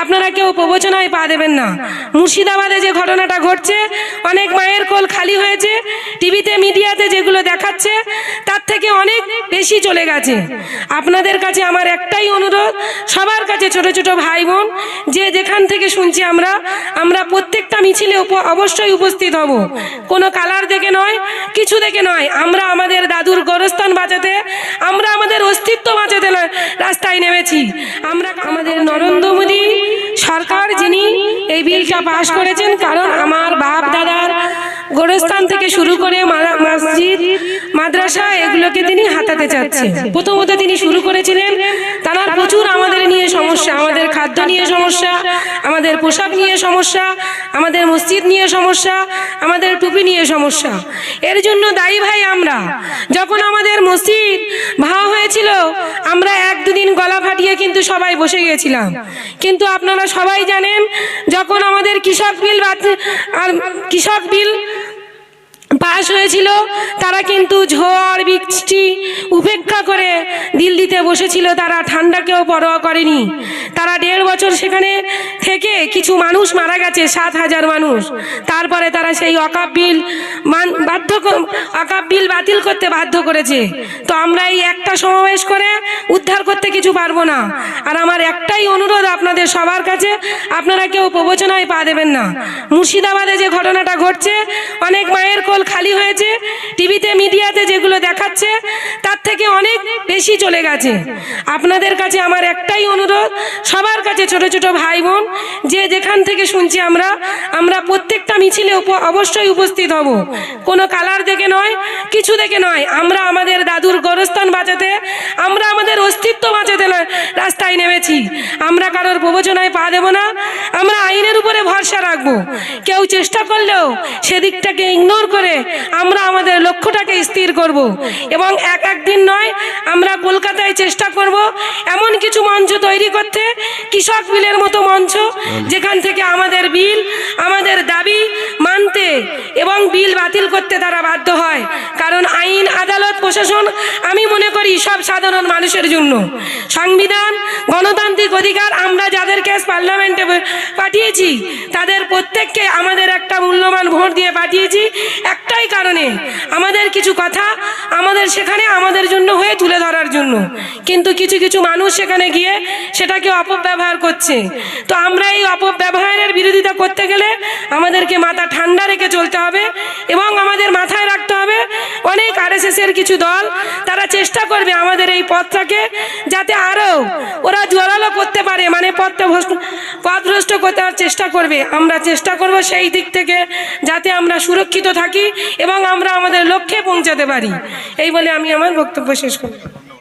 আপনারা কেউ প্রবচনায় পা দেবেন না। মুর্শিদাবাদে যে ঘটনাটা ঘটছে, অনেক মায়ের কোল খালি হয়েছে, টিভিতে মিডিয়াতে যেগুলো দেখাচ্ছে তার থেকে অনেক বেশি চলে গেছে। আপনাদের কাছে আমার একটাই অনুরোধ, সবার কাছে, ছোট ছোট ভাই বোন যে যেখান থেকে শুনছি, আমরা প্রত্যেকটা মিছিলে অবশ্যই উপস্থিত হব। কোনো কালার দেখে নয়, কিছু দেখে নয়। আমরা আমাদের দাদুর গোরস্থান বাঁচাতে, আমরা আমাদের অস্তিত্ব বাঁচাতে রাস্তায় নেমেছি। আমরা আমাদের নরেন্দ্র মোদী সরকার যিনি এই বিলটা পাশ করেছেন, কারণ আমার বাপ দাদার গোরস্থান থেকে শুরু করে মসজিদ, মাদ্রাসা, এগুলোকে তিনি হাতাতে চাচ্ছেন। প্রথমত তিনি শুরু করেছিলেন, তার প্রচুর আমাদের নিয়ে সমস্যা, আমাদের খাদ্য নিয়ে সমস্যা, আমাদের পোশাক নিয়ে সমস্যা, আমাদের মসজিদ নিয়ে সমস্যা, আমাদের টুপি নিয়ে সমস্যা। এর জন্য দায়ী ভাই আমরা। যখন আমাদের মসজিদ ভাঙা হয়েছিল, আমরা এক দুদিন গলা ফাটিয়ে কিন্তু সবাই বসে গিয়েছিলাম। কিন্তু আপনারা সবাই জানেন, যখন আমাদের কৃষক বিল পাশ হয়েছিল, তারা কিন্তু ঝড় বৃষ্টি উপেক্ষা করে দিল্লিতে বসেছিল। তারা ঠান্ডাকেও পরোয়া করেনি। তারা 1.5 বছর সেখানে থেকে কিছু মানুষ মারা গেছে, 7,000 মানুষ। তারপরে তারা সেই ওয়াকফ বিল বাতিল করতে বাধ্য করেছে। তো আমরা এই একটা সমাবেশ করে উদ্ধার করতে কিছু পারবো না। আর আমার একটাই অনুরোধ আপনাদের সবার কাছে, আপনারা কেউ প্রবচনায় পা দেবেন না। মুর্শিদাবাদে যে ঘটনাটা ঘটছে, অনেক মায়ের কোল খালি হয়েছে, টিভিতে মিডিয়াতে যেগুলো দেখাচ্ছে তার থেকে অনেক বেশি চলে গেছে। আপনাদের কাছে আমার একটাই অনুরোধ, সবার কাছে, ছোট ছোট ভাই বোন যে যেখান থেকে শুনছি, আমরা প্রত্যেকটা মিছিলে অবশ্যই উপস্থিত হব। কোনো কালার দেখে নয়, কিছু দেখে নয়। আমরা আমাদের দাদুর গোরস্থান বাঁচাতে, আমরা আমাদের অস্তিত্ব বাঁচাতে রাস্তায় নেমেছি। আমরা কারোর প্রবচনায় পা দেব না। আমরা আইনের উপরে ভরসা রাখবো। কেউ চেষ্টা করলেও সেদিকটাকে ইগনোর করে আমরা আমাদের লক্ষ্যটাকে স্থির করব। এবং একদিন নয়, আমরা কলকাতায় চেষ্টা করব এমন কিছু মঞ্চ তৈরি করতে, কৃষক বিলের মতো মঞ্চ, যেখান থেকে আমাদের বিল, আমাদের দাবি মানতে এবং বিল বাতিল করতে তারা বাধ্য হয়। কারণ আইন, আদালত, প্রশাসন আমি মনে করি সব সাধারণ মানুষের জন্য। সংবিধান, গণতান্ত্রিক অধিকার আমরা যাদেরকে পার্লামেন্টে পাঠিয়েছি, তাদের প্রত্যেককে আমাদের একটা মূল্যবান ভোট দিয়ে পাঠিয়েছি একটাই কারণে, আমাদের কিছু কথা আমাদের সেখানে আমাদের জন্য হয়ে তুলে ধরার জন্য। কিন্তু কিছু কিছু মানুষ সেখানে গিয়ে সেটাকে অপব্যবহার করছে। তো আমরা এই অপব্যবহারের বিরোধিতা করতে গেলে আমাদেরকে মাথা ঠান্ডা রেখে চলতে হবে এবং আমাদের মাথায় রাখতে হবে, অনেক RSS এর কিছু দল তারা চেষ্টা করবে আমাদের এই পথটাকে যাতে আরো ওরা জোরালো করতে পারে, মানে পথভ্রষ্ট করতে চেষ্টা করবে। আমরা চেষ্টা করব সেই দিক থেকে যাতে আমরা সুরক্ষিত থাকি এবং আমরা আমাদের লক্ষ্যে পৌঁছাতে পারি। এই বলে আমি আমার বক্তব্য শেষ করব।